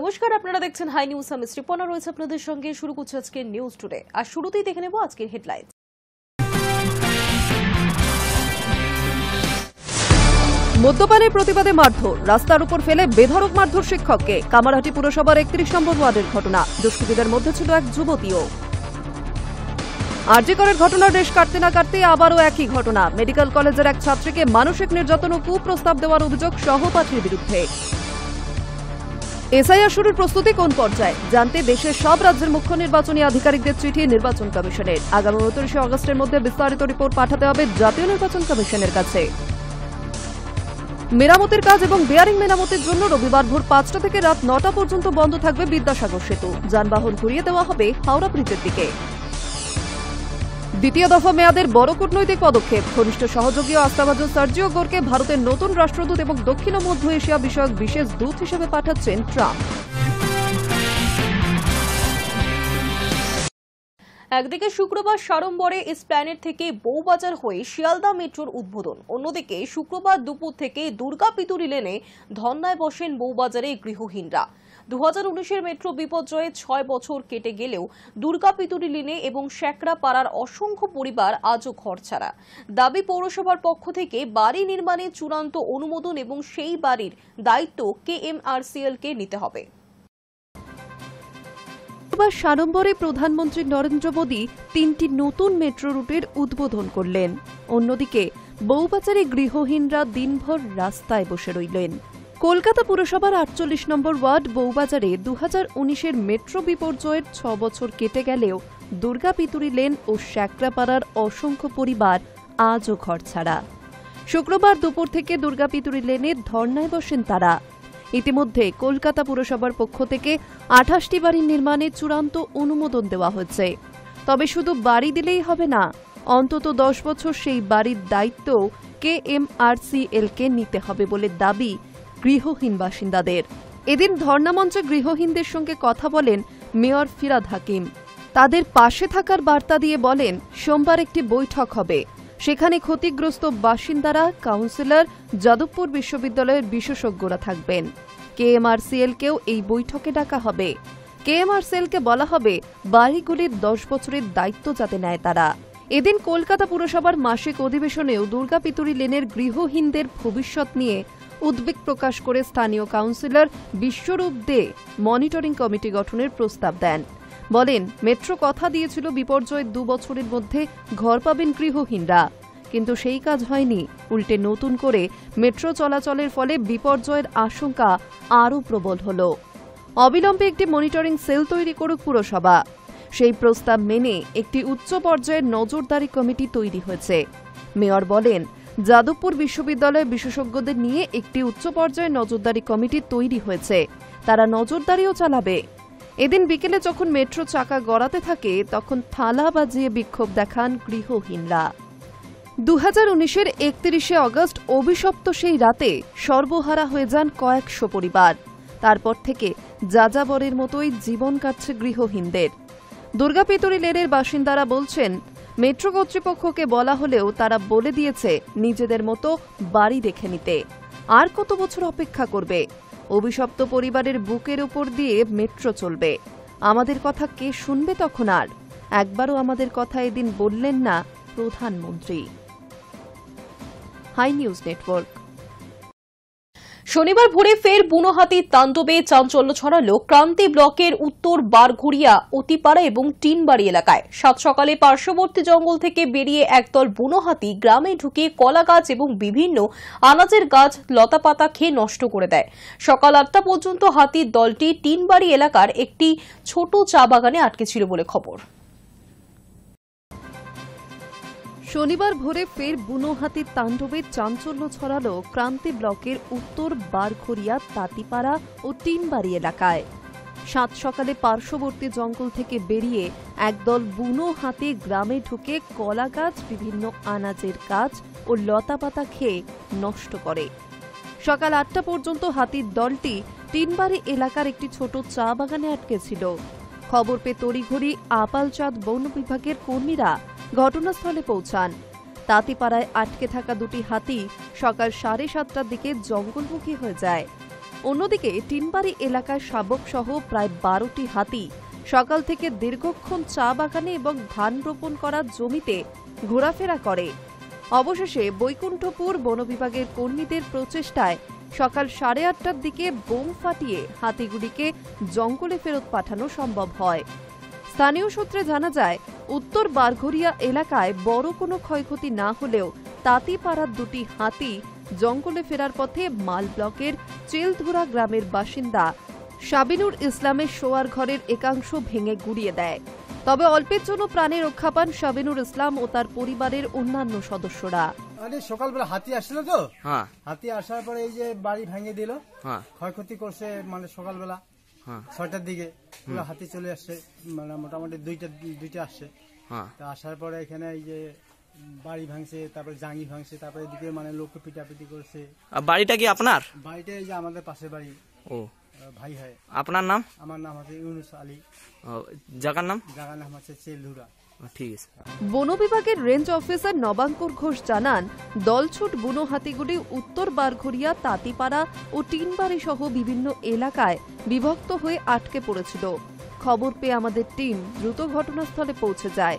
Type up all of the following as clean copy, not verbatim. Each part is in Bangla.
নমস্কার, আপনারা দেখছেন হাই নিউজ। আমি শ্রীপর্ণা রয়েছে আপনাদের সঙ্গে। শুরু করছে আজকের নিউজ টুডে। আর শুরুতেই দেখে নেব আজকের হেডলাইন। মদ্যপানের প্রতিবাদে মারধর, রাস্তার উপর ফেলে বেধড়ক মারধর শিক্ষককে। কামারহাটি পুরসভার 31 নম্বর ওয়ার্ডের ঘটনা। দুষ্কৃতীদের মধ্যে ছিল এক যুবতীও। আরজি করের ঘটনার রেশ কাটতে না কাটতে আবারও একই ঘটনা। মেডিকেল কলেজের এক ছাত্রীকে মানসিক নির্যাতন ও কুপ্রস্তাব দেওয়ার অভিযোগ সহপাঠীর বিরুদ্ধে। এসআইআর শুরুর প্রস্তুতি কোন পর্যায়ে জানতে দেশের সব রাজ্যের মুখ্য নির্বাচনী আধিকারিকদের চিঠি নির্বাচন কমিশনের। আগামী 29 আগস্টের মধ্যে বিস্তারিত রিপোর্ট পাঠাতে হবে জাতীয় নির্বাচন কমিশনের কাছে। মেরামতের কাজ এবং বেয়ারিং মেরামতের জন্য রবিবার ভোর 5টা থেকে রাত 9টা পর্যন্ত বন্ধ থাকবে বিদ্যাসাগর সেতু। যানবাহন ঘুরিয়ে দেওয়া হবে হাওড়া ব্রিজের দিকে। দ্বিতীয় দফা মেয়াদের বড় কূটনৈতিক পদক্ষেপ। ঘনিষ্ঠ সহযোগী ও আস্থাভাজন সার্জিও গোরকে ভারতের নতুন রাষ্ট্রদূত এবং দক্ষিণ ও মধ্য এশিয়া বিষয়ক বিশেষ দূত হিসেবে পাঠাচ্ছেন ট্রাম্প। একদিকে শুক্রবার সাড়ম্বরে এসপ্ল্যানেড থেকে বউবাজার হয়ে শিয়ালদা মেট্রোর উদ্বোধন, অন্যদিকে শুক্রবার দুপুর থেকে দুর্গাপিতুরি লেনে ধর্নায় বসেন বউবাজারে গৃহহীনরা। 2019-এর মেট্রো বিপর্যয়ে 6 বছর কেটে গেলেও দুর্গাপিতুরি লেনে এবং শেকড়া পাড়ার অসংখ্য পরিবার আজও ঘর ছাড়া। দাবি পৌরসভার পক্ষ থেকে বাড়ি নির্মাণে চূড়ান্ত অনুমোদন এবং সেই বাড়ির দায়িত্ব কেএমআরসিএলকে নিতে হবে। সাড়ম্বরে প্রধানমন্ত্রী নরেন্দ্র মোদী 3টি নতুন মেট্রো রুটের উদ্বোধন করলেন। অন্যদিকে বউবাজারে গৃহহীনরা দিনভর রাস্তায় বসে রইলেন। কলকাতা পুরসভার 48 নম্বর ওয়ার্ড বউবাজারে 2019-এর মেট্রো বিপর্যয়ের 6 বছর কেটে গেলেও দুর্গাপিতুরি লেন ও শেকড়াপাড়ার অসংখ্য পরিবার আজও ঘর ছাড়া। শুক্রবার দুপুর থেকে দুর্গাপিতুরি লেনে ধর্নায় বসেন তারা। ইতিমধ্যে কলকাতা পুরসভার পক্ষ থেকে 28টি বাড়ির নির্মাণে চূড়ান্ত অনুমোদন দেওয়া হয়েছে। তবে শুধু বাড়ি দিলেই হবে না, অন্তত 10 বছর সেই বাড়ির দায়িত্ব কেএমআরসিএলকে নিতে হবে বলে দাবি গৃহহীন বাসিন্দাদের। এদিন ধর্নামঞ্চে গৃহহীনদের সঙ্গে কথা বলেন মেয়র ফিরাদ হাকিম। তাদের পাশে থাকার বার্তা দিয়ে বলেন, সোমবার একটি বৈঠক হবে, সেখানে ক্ষতিগ্রস্ত বাসিন্দারা, কাউন্সিলর, যাদবপুর বিশ্ববিদ্যালয়ের বিশেষজ্ঞরা থাকবেন। কেএমআরসিএলকেও এই বৈঠকে ডাকা হবে। কেএমআরসিএলকে বলা হবে বাড়িগুলির 10 বছরের দায়িত্ব যাতে নেয় তারা। এদিন কলকাতা পুরসভার মাসিক অধিবেশনেও দুর্গাপিতুরি লেনের গৃহহীনদের ভবিষ্যৎ নিয়ে উদ্বেগ প্রকাশ করে স্থানীয় কাউন্সিলর বিশ্বরূপ দে মনিটরিং কমিটি গঠনের প্রস্তাব দেন। বলেন, মেট্রো কথা দিয়েছিল বিপর্যয়ের 2 বছরের মধ্যে ঘর পাবেন গৃহহীনরা, কিন্তু সেই কাজ হয়নি। উল্টে নতুন করে মেট্রো চলাচলের ফলে বিপর্যয়ের আশঙ্কা আরও প্রবল হল। অবিলম্বে একটি মনিটরিং সেল তৈরি করুক পুরসভা। সেই প্রস্তাব মেনে একটি উচ্চ পর্যায়ের নজরদারি কমিটি তৈরি হয়েছে। মেয়র বলেন, যাদবপুর বিশ্ববিদ্যালয়ের বিশেষজ্ঞদের নিয়ে একটি উচ্চ পর্যায়ের নজরদারি কমিটি তৈরি হয়েছে, তারা নজরদারিও চালাবে। এদিন বিকেলে যখন মেট্রো চাকা গড়াতে থাকে তখন থালা বাজিয়ে বিক্ষোভ দেখান গৃহহীনরা। 2019-এর 31 আগস্ট অভিশপ্ত সেই রাতে সর্বহারা হয়ে যান কয়েকশো পরিবার। তারপর থেকে যাযাবরের মতোই জীবন কাটছে গৃহহীনদের। দুর্গাপিতুরি লেনের বাসিন্দারা বলছেন, মেট্রো কর্তৃপক্ষকে বলা হলেও তারা বলে দিয়েছে নিজেদের মতো বাড়ি দেখে নিতে। আর কত বছর অপেক্ষা করবে? অভিশপ্ত পরিবারের বুকের উপর দিয়ে মেট্রো চলবে। আমাদের কথা কে শুনবে তখন? আর একবারও আমাদের কথা এদিন বললেন না প্রধানমন্ত্রী। Hi News Network. শনিবার ভোরে ফের বুনো হাতির তাণ্ডবে চাঞ্চল্য ছড়ালো ক্রান্তি ব্লকের উত্তর বারঘড়িয়া, অতিপাড়া এবং টিনবাড়ি এলাকায়। সাত সকালে পার্শ্ববর্তী জঙ্গল থেকে বেরিয়ে একদল বুনো হাতি গ্রামে ঢুকে কলা গাছ এবং বিভিন্ন আনাজের গাছ লতাপাতা খেয়ে নষ্ট করে দেয়। সকাল 8টা পর্যন্ত হাতির দলটি টিনবাড়ি এলাকার একটি ছোট চা বাগানে আটকে ছিল বলে খবর। শনিবার ভোরে ফের বুনো হাতির তাণ্ডবে চাঞ্চল্য ছড়ালো ক্রান্তি ব্লকের উত্তর বারঘড়িয়া, তাঁতিপাড়া ও টিনবাড়ি এলাকায়। সাত সকালে পার্শ্ববর্তী জঙ্গল থেকে বেরিয়ে একদল বুনো হাতি গ্রামে ঢুকে কলা গাছ, বিভিন্ন আনাজের গাছ ও লতাপাতা খেয়ে নষ্ট করে। সকাল 8টা পর্যন্ত হাতির দলটি টিনবাড়ি এলাকার একটি ছোট চা বাগানে আটকে ছিল। খবর পেয়ে তড়িঘড়ি আপালচাঁদ বন বিভাগের কর্মীরা ঘটনাস্থলে পৌঁছান। তাঁতিপাড়ায় আটকে থাকা দুটি হাতি সকাল 7:30টার দিকে জঙ্গলমুখী হয়ে যায়। অন্যদিকে টিনবাড়ি এলাকায় শাবক সহ প্রায় 12টি হাতি সকাল থেকে দীর্ঘক্ষণ চা বাগানে এবং ধান রোপণ করা জমিতে ঘোরাফেরা করে। অবশেষে বৈকুণ্ঠপুর বন বিভাগের কর্মীদের প্রচেষ্টায় সকাল 8:30টার দিকে বোম ফাটিয়ে হাতিগুলিকে জঙ্গলে ফেরত পাঠানো সম্ভব হয়। স্থানীয় সূত্রে জানা যায়, উত্তর বারঘরিয়া এলাকায় বড় কোনো ক্ষয়ক্ষতি না হলেও তাঁতিপাড়ার 2টি হাতি জঙ্গলে ফেরার পথে মাল ব্লকের চেলধুরা গ্রামের বাসিন্দা সাবিনুর ইসলামের শোয়ার ঘরের একাংশ ভেঙে গুড়িয়ে দেয়। তবে অল্পের জন্য প্রাণে রক্ষা পান সাবিনুর ইসলাম ও তার পরিবারের অন্যান্য সদস্যরা। সকালবেলা হাতি আসছিল তো, হাতি আসার পরে এই যে বাড়ি ভেঙে দিল, ক্ষয়ক্ষতি করছে। মানে সকালবেলা 6টার দিকে হাতি চলে আসছে, মানে মোটামুটি দুইটা আসছে। তা আসার পরে এখানে এই যে বাড়ি ভাঙছে, তারপরে জাঙ্গি ভাঙছে, তারপরে এদিকে মানে লোককে পিটাপিটি করছে। বাড়িটা কি আপনার? বাড়িটা এই যে আমাদের পাশের বাড়ি। ও ভাই হয়। আপনার নাম? আমার নাম হচ্ছে ইউনুস আলী। জায়গার নাম? জায়গার নাম হচ্ছে চেলধুরা। ঠিক আছে। বন বিভাগের রেঞ্জ অফিসার নবাঙ্কুর ঘোষ জানান, দলছুট বুনো হাতিগুলি উত্তর বারঘরিয়া, তাঁতিপাড়া ও টিনবাড়ি সহ বিভিন্ন এলাকায় বিভক্ত হয়ে আটকে পড়েছিল। খবর পেয়ে আমাদের টিম দ্রুত ঘটনাস্থলে পৌঁছে যায়।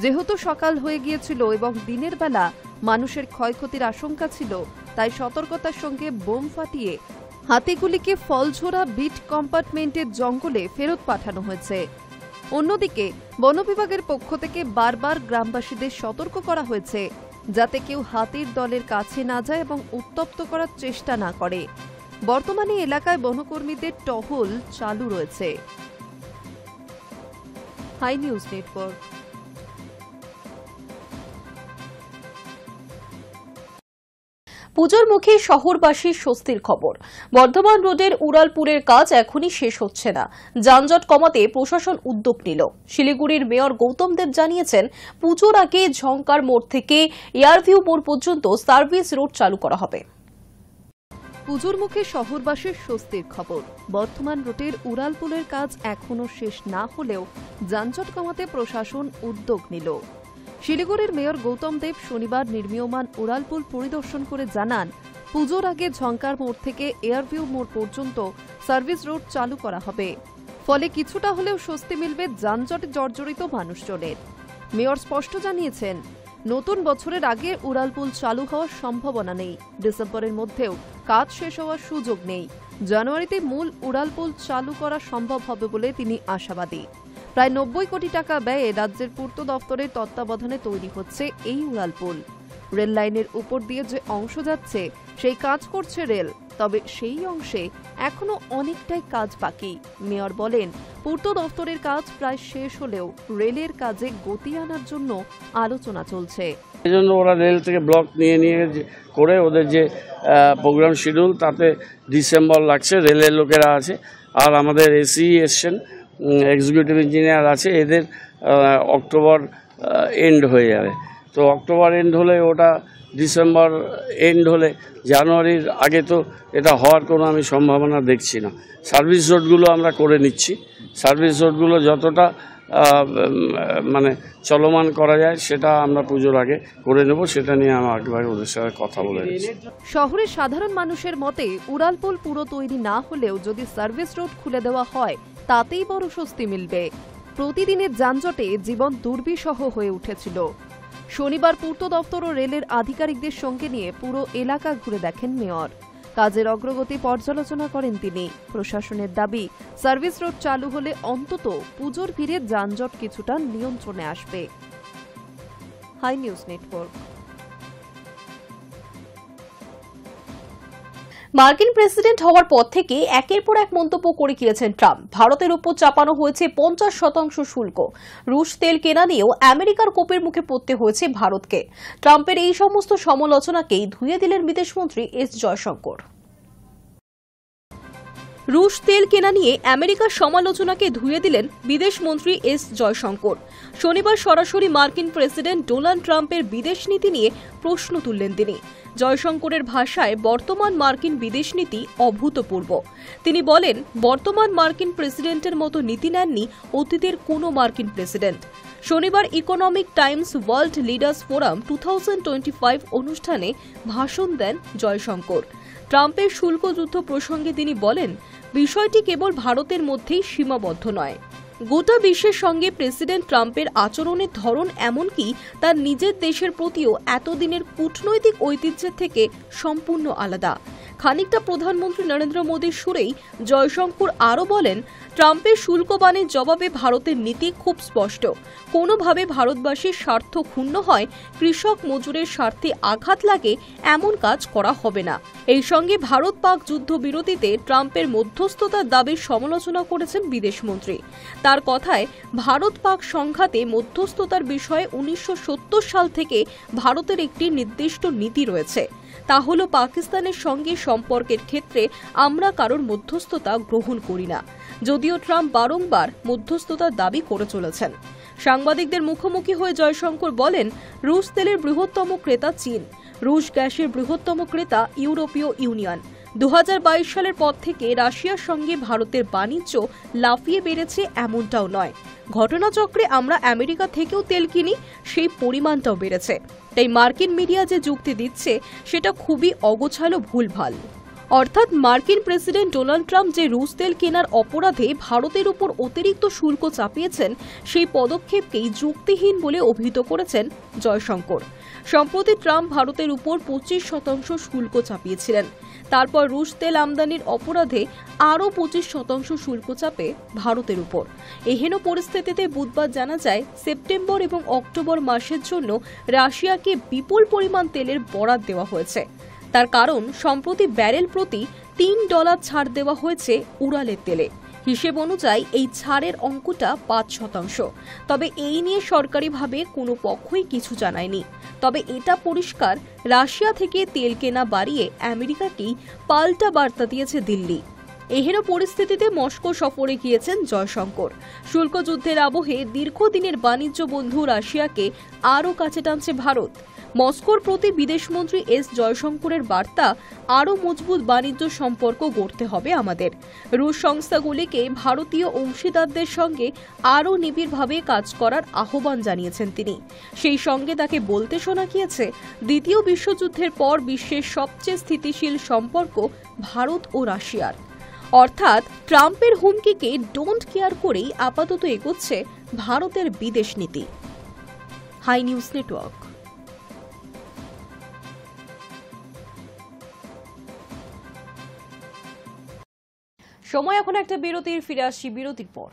যেহেতু সকাল হয়ে গিয়েছিল এবং দিনের বেলা মানুষের ক্ষয়ক্ষতির আশঙ্কা ছিল, তাই সতর্কতার সঙ্গে বোম ফাটিয়ে হাতিগুলিকে ফলঝোরা বিট কম্পার্টমেন্টের জঙ্গলে ফেরত পাঠানো হয়েছে। অন্যদিকে বন বিভাগের পক্ষ থেকে বারবার গ্রামবাসীদের সতর্ক করা হয়েছে যাতে কেউ হাতির দলের কাছে না যায় এবং উত্তপ্ত করার চেষ্টা না করে। বর্তমানে এলাকায় বনকর্মীদের টহল চালু রয়েছে। Hi News Network. পুজোর মুখে শহরবাসীর স্বস্তির খবর। বর্ধমান রোডের উড়ালপুরের কাজ এখনই শেষ হচ্ছে না। যানজট কমাতে প্রশাসন উদ্যোগ নিল। শিলিগুড়ির মেয়র গৌতম দেব জানিয়েছেন, পুজোর আগে ঝংকার মোড় থেকে এয়ারভিউ মোড় পর্যন্ত সার্ভিস রোড চালু করা হবে। পুজোর মুখে শহরবাসীর স্বস্তির খবর। বর্ধমান রোডের উড়ালপুলের কাজ এখনও শেষ না হলেও যানজট কমাতে প্রশাসন উদ্যোগ নিল। শিলিগুড়ির মেয়র গৌতম দেব শনিবার নির্মীয়মান উড়ালপুল পরিদর্শন করে জানান, পুজোর আগে ঝংকার মোড় থেকে এয়ারভিউ মোড় পর্যন্ত সার্ভিস রোড চালু করা হবে। ফলে কিছুটা হলেও স্বস্তি মিলবে যানজটে জর্জরিত মানুষজনের। মেয়র স্পষ্ট জানিয়েছেন, নতুন বছরের আগে উড়ালপুল চালু হওয়ার সম্ভাবনা নেই। ডিসেম্বরের মধ্যেও কাজ শেষ হওয়ার সুযোগ নেই। জানুয়ারিতে মূল উড়ালপুল চালু করা সম্ভব হবে বলে তিনি আশাবাদী। প্রায় 90 কোটি টাকা ব্যয়ে রাজ্যের পূর্ত দফতরের তত্ত্বাবধানে তৈরি হচ্ছে এই উড়ালপুল। রেল লাইনের উপর দিয়ে যে অংশ যাচ্ছে সেই কাজ করছে রেল, তবে সেই অংশে এখনো অনেকটাই কাজ বাকি। মেয়র বলেন, পূর্ত দফতরের কাজ প্রায় শেষ হলেও রেলের কাজে গতি আনার জন্য আলোচনা চলছে। এই জন্য ওরা রেল থেকে ব্লক নিয়ে করে ওদের যে প্রোগ্রাম শিডিউল, তাতে ডিসেম্বর লাগছে। রেলের লোকেরা আছে, আর আমাদের এসি এসছেন, এক্সিকিউটিভ ইঞ্জিনিয়ার আছে, এদের অক্টোবর এন্ড হয়ে যাবে। তো অক্টোবর এন্ড হলে ওটা ডিসেম্বর এন্ড হলে জানুয়ারির আগে তো এটা হওয়ার কোনো আমি সম্ভাবনা দেখছি না। সার্ভিস রোডগুলো আমরা করে নিচ্ছি। সার্ভিস রোডগুলো যতটা মানে চলমান করা যায় সেটা আমরা পুজোর আগে করে নেব। সেটা নিয়ে আমি একবার ওদের সাথে কথা বলে নিচ্ছি। শহরের সাধারণ মানুষের মতে উড়ালপুল পুরো তৈরি না হলেও যদি সার্ভিস রোড খুলে দেওয়া হয় তাতেই বড় স্বস্তি মিলবে। প্রতিদিনের যানজটে জীবন দুর্বিষহ হয়ে উঠেছিল। শনিবার পূর্ত দপ্তর ও রেলের আধিকারিকদের সঙ্গে নিয়ে পুরো এলাকা ঘুরে দেখেন মেয়র। কাজের অগ্রগতি পর্যালোচনা করেন তিনি। প্রশাসনের দাবি, সার্ভিস রোড চালু হলে অন্তত পুজোর ভিড়ে যানজট কিছুটা নিয়ন্ত্রণে আসবে। Hi News Network. মার্কিন প্রেসিডেন্ট হওয়ার পর থেকে একের পর এক মন্তব্য করে গিয়েছেন ট্রাম্প। ভারতের উপর চাপানো হয়েছে 50% শুল্ক। রুশ তেল কেনা নিয়েও আমেরিকার কোপের মুখে পড়তে হয়েছে ভারতকে। ট্রাম্পের এই সমস্ত সমালোচনাকেই ধুয়ে দিলেন বিদেশমন্ত্রী এস জয়শঙ্কর। রুশ তেল কেনা নিয়ে আমেরিকার সমালোচনাকে ধুয়ে দিলেন বিদেশমন্ত্রী এস জয়শঙ্কর। শনিবার সরাসরি মার্কিন প্রেসিডেন্ট ডোনাল্ড ট্রাম্পের বিদেশ নীতি নিয়ে প্রশ্ন তুললেন তিনি। জয়শঙ্করের ভাষায়, বর্তমান মার্কিন বিদেশ নীতি অভূতপূর্ব। তিনি বলেন, বর্তমান মার্কিন প্রেসিডেন্টের মতো নীতি নেননি অতীতের কোনো মার্কিন প্রেসিডেন্ট। শনিবার economic Times world leaders forum 2025 অনুষ্ঠানে ভাষণ দেন জয়শঙ্কর। ট্রাম্পের শুল্ক যুদ্ধ প্রসঙ্গে তিনি বলেন, বিষয়টি কেবল ভারতের মধ্যেই সীমাবদ্ধ নয়, গোটা বিশ্বের সঙ্গে প্রেসিডেন্ট ট্রাম্পের আচরণের ধরন এমনকি তার নিজের দেশের প্রতিও এতদিনের কূটনৈতিক ঐতিহ্যের থেকে সম্পূর্ণ আলাদা। খানিকটা প্রধানমন্ত্রী নরেন্দ্র মোদীর সুরেই জয়শঙ্কর আরও বলেন, ট্রাম্পের শুল্ক বাণের জবাবে ভারতের নীতি খুব স্পষ্ট। কোনোভাবে ভারতবাসীর স্বার্থ ক্ষুণ্ণ হয়, কৃষক মজুরের স্বার্থে আঘাত লাগে, এমন কাজ করা হবে না। এই সঙ্গে ভারত পাক যুদ্ধবিরতিতে ট্রাম্পের মধ্যস্থতার দাবির সমালোচনা করেছেন বিদেশমন্ত্রী। তার কথায়, ভারত পাক সংঘাতে মধ্যস্থতার বিষয়ে 1970 সাল থেকে ভারতের একটি নির্দিষ্ট নীতি রয়েছে। তা হল পাকিস্তানের সঙ্গে সম্পর্কের ক্ষেত্রে আমরা কারোর মধ্যস্থতা গ্রহণ করি না, যদিও ট্রাম্প বারংবার মধ্যস্থতার দাবি করে চলেছেন। সাংবাদিকদের মুখোমুখি হয়ে জয়শঙ্কর বলেন, রুশ তেলের বৃহত্তম ক্রেতা চীন, রুশ গ্যাসের বৃহত্তম ক্রেতা ইউরোপীয় ইউনিয়ন। 2022 সালের পর থেকে রাশিয়ার সঙ্গে ভারতের বাণিজ্য লাফিয়ে বেড়েছে এমনটাও নয়। ঘটনাচক্রে আমরা আমেরিকা থেকেও তেল কিনি, সেই পরিমাণটাও বেড়েছে। তাই মার্কিন মিডিয়া যে যুক্তি দিচ্ছে সেটা খুবই অগোছালো, ভুলভাল। অর্থাৎ মার্কিন প্রেসিডেন্ট ডোনাল্ড ট্রাম্প যে রুশ তেল কেনার অপরাধে ভারতের উপর অতিরিক্ত শুল্ক চাপিয়েছেন, সেই পদক্ষেপকেই যুক্তিহীন বলে অভিহিত করেছেন জয়শঙ্কর। সম্প্রতি ট্রাম্প ভারতের উপর 25% শুল্ক চাপিয়েছিলেন। তারপর রুশ তেল আমদানির অপরাধে আরও 25% শুল্ক চাপে ভারতের উপর। এহেন পরিস্থিতিতে বুধবার জানা যায়, সেপ্টেম্বর এবং অক্টোবর মাসের জন্য রাশিয়াকে বিপুল পরিমাণ তেলের বরাদ দেওয়া হয়েছে। তার কারণ, সম্প্রতি ব্যারেল প্রতি $3 ছাড় দেওয়া হয়েছে উরালের তেলে। হিসেব অনুযায়ী এই ছাড়ের অঙ্কটা 5%। তবে এই নিয়ে সরকারিভাবে কোনো পক্ষই কিছু জানায়নি। তবে এটা পরিষ্কার, রাশিয়া থেকে তেল কেনা বাড়িয়ে আমেরিকাকেই পাল্টা বার্তা দিয়েছে দিল্লি। এহেন পরিস্থিতিতে মস্কো সফরে গিয়েছেন জয়শঙ্কর। শুল্ক যুদ্ধের আবহে দীর্ঘদিনের বাণিজ্য বন্ধু রাশিয়াকে আরও কাছে টানছে ভারত। মস্কোর প্রতি বিদেশমন্ত্রী এস জয়শঙ্করের বার্তা, আরও মজবুত বাণিজ্য সম্পর্ক গড়তে হবে আমাদের। রুশ সংস্থাগুলিকে ভারতীয় অংশীদারদের সঙ্গে আরও নিবিড়ভাবে কাজ করার আহ্বান জানিয়েছেন তিনি। সেই সঙ্গে তাকে বলতে শোনা গিয়েছে, দ্বিতীয় বিশ্বযুদ্ধের পর বিশ্বের সবচেয়ে স্থিতিশীল সম্পর্ক ভারত ও রাশিয়ার। অর্থাৎ ট্রাম্পের হুমকিকে ডোন্ট কেয়ার করেই আপাতত এগোচ্ছে ভারতের বিদেশ নীতি। Hi News Network. সময় এখন একটা বিরতির, ফিরে আসছি বিরতির পর।